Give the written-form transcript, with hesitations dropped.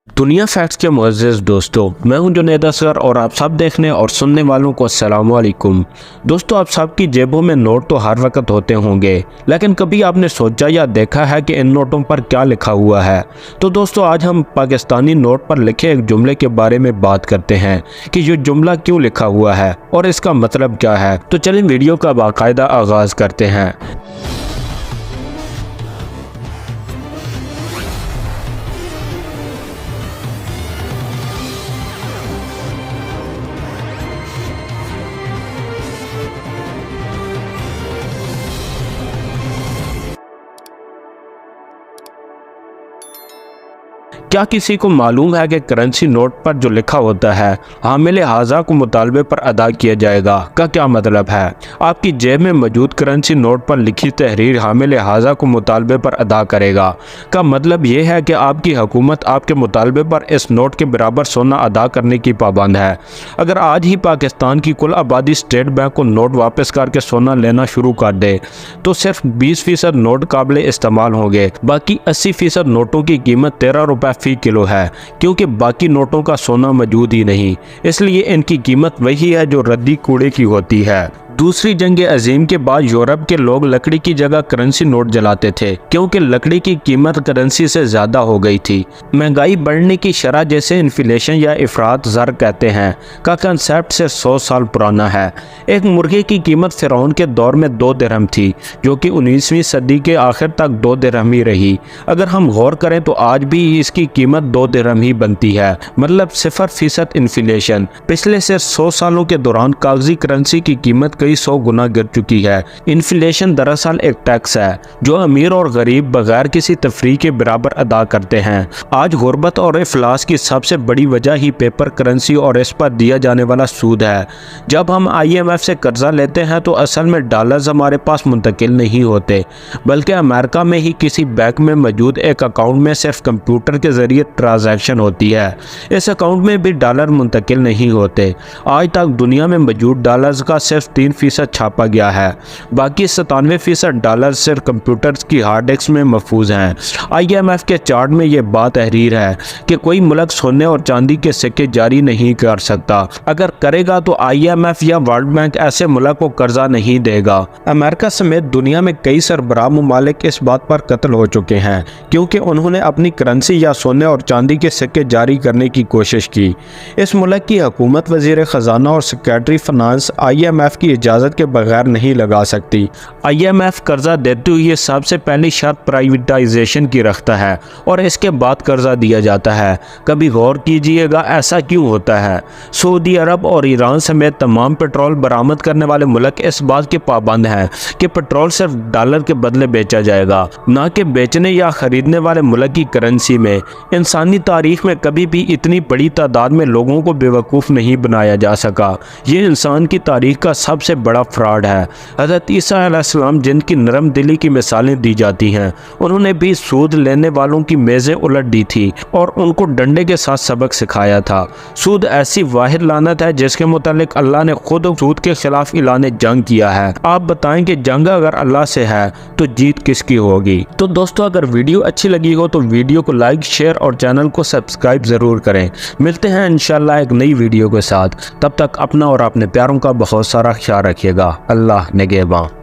दुनिया फैक्ट्स के मुअज़्ज़िज़ दोस्तों, मैं हूं जुनैद असगर और आप सब देखने और सुनने वालों को अस्सलाम वालेकुम। दोस्तों, आप सब की जेबों में नोट तो हर वक्त होते होंगे, लेकिन कभी आपने सोचा या देखा है कि इन नोटों पर क्या लिखा हुआ है? तो दोस्तों, आज हम पाकिस्तानी नोट पर लिखे एक जुमले के बारे में बात करते हैं कि ये जुमला क्यों लिखा हुआ है और इसका मतलब क्या है। तो चलिए वीडियो का बाकायदा आगाज़ करते हैं। क्या किसी को मालूम है कि करेंसी नोट पर जो लिखा होता है हामिल हाजा को मुतालबे पर अदा किया जाएगा का क्या मतलब है? आपकी जेब में मौजूद करेंसी नोट पर लिखी तहरीर हामिल हाजा को मुतालबे पर अदा करेगा का मतलब ये है कि आपकी हुकूमत आपके मुतालबे पर इस नोट के बराबर सोना अदा करने की पाबंद है। अगर आज ही पाकिस्तान की कुल आबादी स्टेट बैंक को नोट वापस करके सोना लेना शुरू कर दे तो सिर्फ 20% नोट काबिल इस्तेमाल होंगे। बाकी 80% नोटों की कीमत 13 रुपये फी किलो है, क्योंकि बाकी नोटों का सोना मौजूद ही नहीं। इसलिए इनकी कीमत वही है जो रद्दी कूड़े की होती है। दूसरी जंग अजीम के बाद यूरोप के लोग लकड़ी की जगह करेंसी नोट जलाते थे, क्योंकि लकड़ी की कीमत करेंसी से ज़्यादा हो गई थी। महंगाई बढ़ने की शरह, जैसे इन्फ्लेशन या इफरात ज़र कहते हैं, का कंसेप्ट से 100 साल पुराना है। एक मुर्गे की कीमत फ़िरौन के दौर में 2 दिरहम थी, जो कि 19वीं सदी के आखिर तक 2 दिरहम ही रही। अगर हम गौर करें तो आज भी इसकी कीमत 2 दिरहम ही बनती है, मतलब 0% इन्फ्लेशन। पिछले से 100 सालों के दौरान कागजी करेंसी की कीमत कई 100 गुना गिर चुकी है। इन्फ्लेशन दरअसल एक टैक्स है जो अमीर और गरीब बगैर किसी तफरीक के बराबर अदा करते हैं। आज गुर्बत और इफलास की सबसे बड़ी वजह ही पेपर करेंसी और इस पर दिया जाने वाला सूद है। जब हम IMF से कर्जा लेते हैं तो असल में डॉलर्स हमारे पास मुंतकिल नहीं होते, बल्कि अमेरिका में ही किसी बैंक में मौजूद एक अकाउंट में सिर्फ कंप्यूटर के जरिए ट्रांजैक्शन होती है। इस अकाउंट में भी डॉलर मुंतकिल नहीं होते। आज तक दुनिया में मौजूद डॉलर्स का सिर्फ 3% छापा गया है, बाकी 97% डॉलर सिर्फ कंप्यूटर्स की हार्ड डिस्क में महफूज हैं। IMF के चार्ट में ये बात तहरीर है कि कोई मुल्क सोने और चांदी के सिक्के जारी नहीं कर सकता। अगर करेगा तो IMF या वर्ल्ड बैंक ऐसे मुल्क को कर्जा नहीं देगा। अमेरिका समेत दुनिया में कई सरबराह ममालिक इस बात पर कत्ल हो चुके हैं, क्योंकि उन्होंने अपनी करेंसी या सोने और चांदी के सिक्के जारी करने की कोशिश की। इस मुल्क की हुकूमत, वजीर खजाना और सेक्रेटरी फाइनेंस IMF की इजाज़त के बगैर नहीं लगा सकती। IMF कर्जा देते हुए सबसे पहली शर्त प्राइवेटाइजेशन की रखता है और इसके बाद कर्जा दिया जाता है। कभी गौर कीजिएगा ऐसा क्यों होता है? सऊदी अरब और ईरान समेत तमाम पेट्रोल बरामद करने वाले मुल्क इस बात के पाबंद हैं कि पेट्रोल सिर्फ डॉलर के बदले बेचा जाएगा, न कि बेचने या खरीदने वाले मुल्क की करेंसी में। इंसानी तारीख में कभी भी इतनी बड़ी तादाद में लोगों को बेवकूफ़ नहीं बनाया जा सका। ये इंसान की तारीख का सबसे बड़ा फ्रॉड है। हज़रत ईसा अलैहिस्सलाम, जिनकी नरम दिली की मिसालें दी जाती हैं, उन्होंने भी सूद लेने वालों की मेज़ें उलट दी थी और उनको डंडे के साथ सबक सिखाया था। सूद ऐसी वाहिद लानत है जिसके मुतालिक अल्लाह ने खुद सूद के खिलाफ ऐलान जंग किया है। आप बताएं कि जंग अगर अल्लाह से है तो जीत किसकी होगी? तो दोस्तों, अगर वीडियो अच्छी लगी हो तो वीडियो को लाइक, शेयर और चैनल को सब्सक्राइब ज़रूर करें। मिलते हैं इंशाल्लाह एक नई वीडियो के साथ। तब तक अपना और अपने प्यारों का बहुत सारा ख्याल रखिएगा। अल्लाह निगहबान।